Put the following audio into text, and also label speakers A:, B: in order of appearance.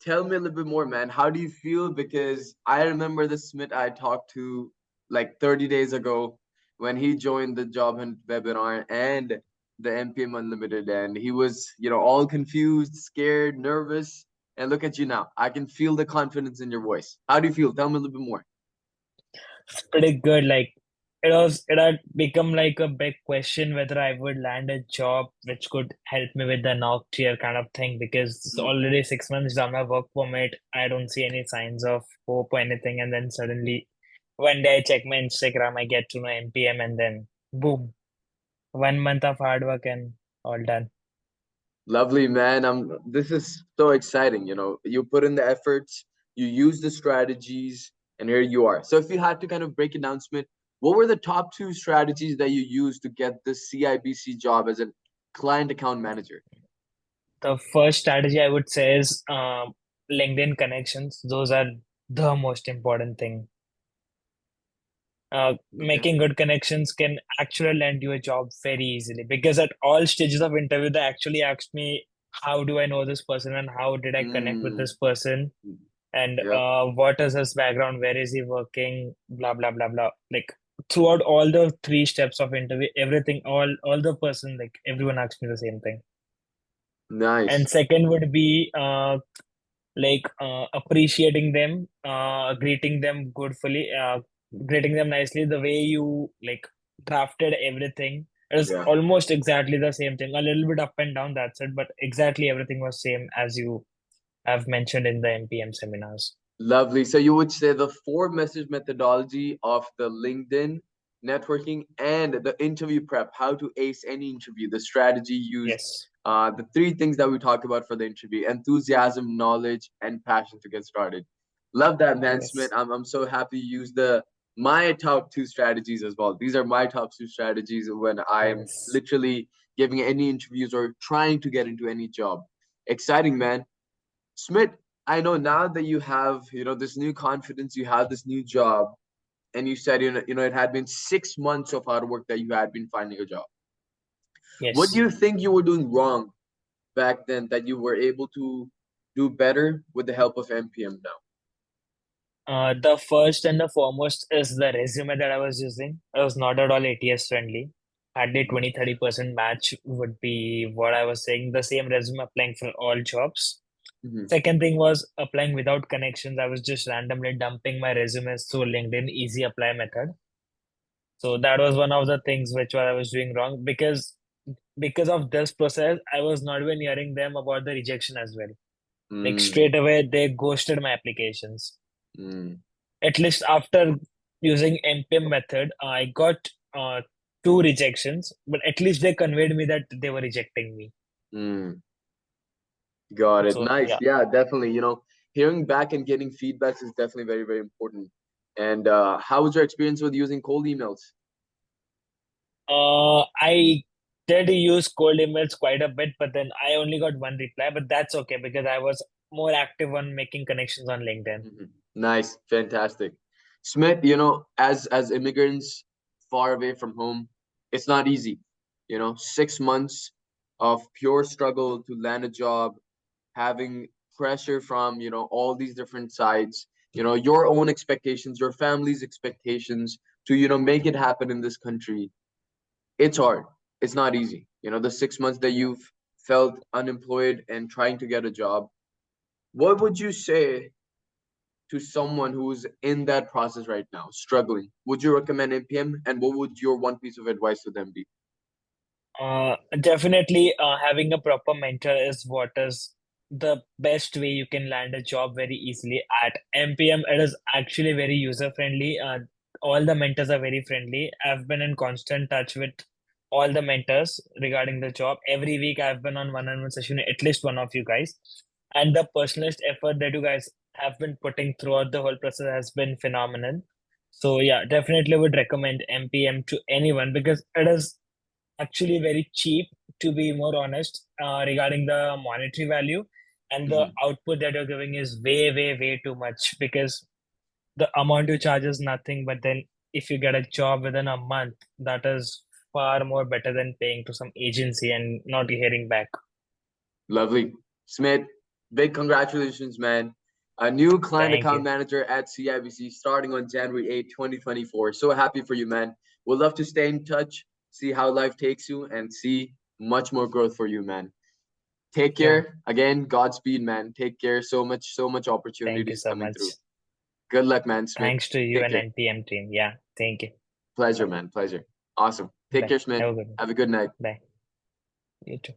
A: tell me a little bit more, man. How do you feel? Because I remember the Smith I talked to like 30 days ago when he joined the Job Hunt webinar and the MPM Unlimited, and he was, all confused, scared, nervous. And look at you now. I can feel the confidence in your voice. How do you feel? Tell me a little bit more.
B: It's pretty good. Like it had become like a big question whether I would land a job which could help me with the knock tier kind of thing because it's
A: Mhm.
B: already 6 months down my work permit. I don't see any signs of hope or anything, and then suddenly one day I check my Instagram, I get to know NPM, and then boom, 1 month of hard work and all done.
A: Lovely, man. This is so exciting. You put in the efforts, you use the strategies, and here you are. So if you had to kind of break it down, Smith, what were the top two strategies that you used to get the CIBC job as a client account manager?
B: The first strategy I would say is LinkedIn connections. Those are the most important thing.
A: Okay.
B: Making good connections can actually land you a job very easily because at all stages of interview, they actually asked me, how do I know this person and how did I connect with
A: Mm,
B: this person? And
A: yep.
B: what is his background? Where is he working? Blah, blah, blah, blah. Like throughout all the three steps of interview, everything, all the person, like everyone asked me the same thing. And
A: Nice.
B: second would be appreciating them, greeting them nicely. The way you like drafted everything, it was
A: Yeah.
B: almost exactly the same thing. A little bit up and down, that's it, but exactly everything was same as you have mentioned in the MPM seminars.
A: Lovely. So you would say the four message methodology of the LinkedIn networking and the interview prep, how to ace any interview, the strategy used,
B: Yes.
A: the three things that we talked about for the interview: enthusiasm, knowledge, and passion to get started. Love that, man, Smith.
B: Yes.
A: I'm so happy you used the my top two strategies as well. These are my top two strategies when I'm
B: Yes.
A: literally giving any interviews or trying to get into any job. Exciting, man. Smith, I know now that you have, this new confidence, you have this new job, and you said, it had been 6 months of hard work that you had been finding a job. What do
B: Yes.
A: you think you were doing wrong back then that you were able to do better with the help of MPM now?
B: The first and the foremost is the resume that I was using. It was not at all ATS friendly. Hardly
A: Mhm.
B: 20-30% match would be what I was saying. The same resume applying for all jobs.
A: Mhm.
B: Second thing was applying without connections. I was just randomly dumping my resumes through LinkedIn easy apply method. So that was one of the things which I was doing wrong because of this process, I was not even hearing them about the rejection as well. Like
A: Mm,
B: straight away, they ghosted my applications.
A: mm,
B: At least after using NPM method, I got two rejections, but at least they conveyed me that they were rejecting me.
A: mm. Got it.
B: So
A: Nice.
B: yeah.
A: Yeah, definitely. Hearing back and getting feedbacks is definitely very, very important. And how was your experience with using cold emails?
B: I did use cold emails quite a bit, but then I only got one reply, but that's okay because I was more active on making connections on LinkedIn.
A: Mhm. Nice, fantastic. Smith, as immigrants far away from home, it's not easy. 6 months of pure struggle to land a job, having pressure from, all these different sides, your own expectations, your family's expectations to, make it happen in this country. It's hard. It's not easy. The 6 months that
B: Yeah.
A: you've felt unemployed and trying to get a job. What would you say to someone who's in that process right now, struggling? Would you recommend NPM, and what would your one piece of advice to them be?
B: Definitely, having a proper mentor is what is the best way you can land a job very easily. At MPM, it is actually very user friendly. All the mentors are very friendly. I've been in constant touch with all the mentors regarding the job. Every week, I've been on one-on-one session, with at least one of you guys. And the personalized effort that you guys have been putting throughout the whole process has been phenomenal. So yeah, definitely would recommend MPM to anyone because it is actually very cheap, to be more honest, regarding the monetary value, and the
A: Mhm.
B: output that you're giving is way, way, way too much because the amount you charge is nothing. But then if you get a job within a month, that is far more better than paying to some agency and not hearing back.
A: Lovely. Smith, Big congratulations, man. A new client
B: Thank
A: account
B: you.
A: manager at CIBC starting on January 8th, 2024. So happy for you, man. We'll love to stay in touch, see how life takes you, and see much more growth for you, man. Take
B: Sure.
A: care. Again, Godspeed, man. Take care. So much
B: Thank you
A: opportunities
B: so
A: coming
B: much.
A: through. Good luck, man, Smith.
B: Thanks to you
A: Take
B: and
A: care.
B: NPM team. Yeah. Thank you.
A: Pleasure,
B: Bye.
A: man. Pleasure. Awesome. Take
B: Bye.
A: care, Smith.
B: Have a good one.
A: Have a good night.
B: Bye. You too.